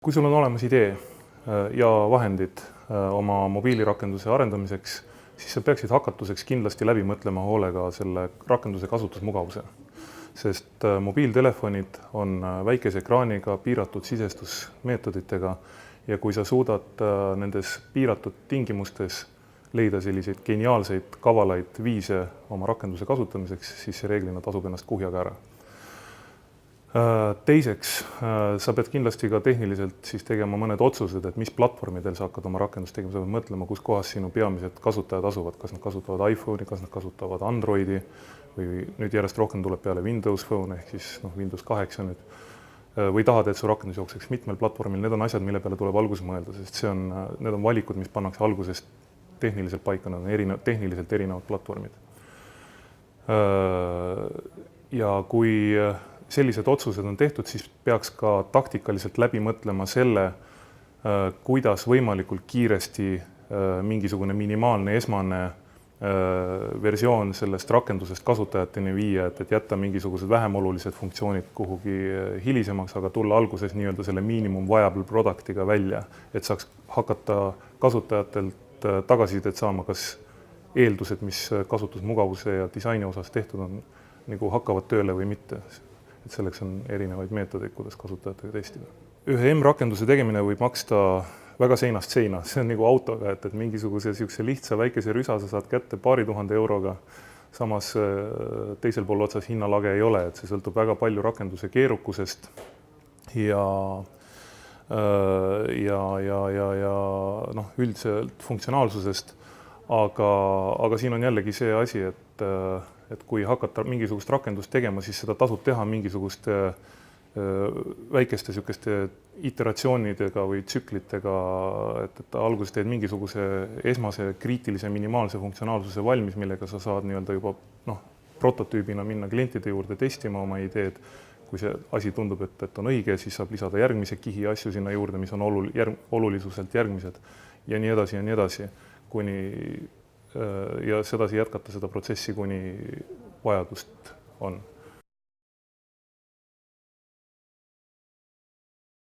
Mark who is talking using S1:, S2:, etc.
S1: Kui sul on olemas idee ja vahendid oma mobiilirakenduse arendamiseks, siis sa peaksid hakatuseks kindlasti läbi mõtlema hoolega selle rakenduse kasutusmugavuse. Sest mobiiltelefonid on väikese ekraaniga, piiratud sisestusmeetoditega ja kui sa suudad nendes piiratud tingimustes leida selliseid geniaalseid, kavalaid viise oma rakenduse kasutamiseks, siis see reeglina tasub ennast kuhjaga ära. Teiseks, sa pead kindlasti ka tehniliselt siis tegema mõned otsused, et mis platvormidel sa hakkad oma rakendust tegema, sa pead mõtlema, kus kohas sinu peamised kasutajad asuvad, kas nad kasutavad iPhone'i, kas nad kasutavad Androidi või nüüd järjest rohkem tuleb peale Windows Phone ehk siis Windows 8 nüüd. Või tahad, et su rakendus jookseks mitmel platvormil, need on asjad, mille peale tuleb alguses mõelda, sest need on valikud, mis pannakse algusest tehniliselt paika, nad on tehniliselt erinevad platvormid. Ja kui sellised otsused on tehtud, siis peaks ka taktikaliselt läbi mõtlema selle, kuidas võimalikult kiiresti mingisugune minimaalne esmane versioon sellest rakendusest kasutajateni viia, et jätta mingisugused vähem olulised funktsioonid kuhugi hilisemaks, aga tulla alguses nii-öelda selle minimum viable productiga välja, et saaks hakata kasutajatelt tagasisidet saama, kas eeldused, mis kasutusmugavuse ja disaini osas tehtud on, nagu hakkavad tööle või mitte. Et selleks on erinevaid meetodeid, kuidas kasutajatega testida. Ühe M-rakenduse tegemine võib maksta väga seinast seina. See on nagu autoga, et mingisuguse lihtsa väikese rüsa sa saad kätte paari tuhande euroga. Samas teisel pool otsas hinnalage ei ole, et see sõltub väga palju rakenduse keerukusest ja üldiselt funktsionaalsusest, aga siin on jällegi see asi, et kui hakata mingisugust rakendust tegema, siis seda tasub teha mingisuguste väikeste iteratsioonidega või tsüklitega, et alguses teed mingisuguse esmase kriitilise minimaalse funktsionaalsuse valmis, millega sa saad nii-öelda juba prototüübina minna klientide juurde testima oma ideed. Kui see asi tundub, et on õige, siis saab lisada järgmise kihi asju sinna juurde, mis on olulisuselt järgmised ja nii edasi, ja sedasi jätkata seda protsessi, kuni vajadust on.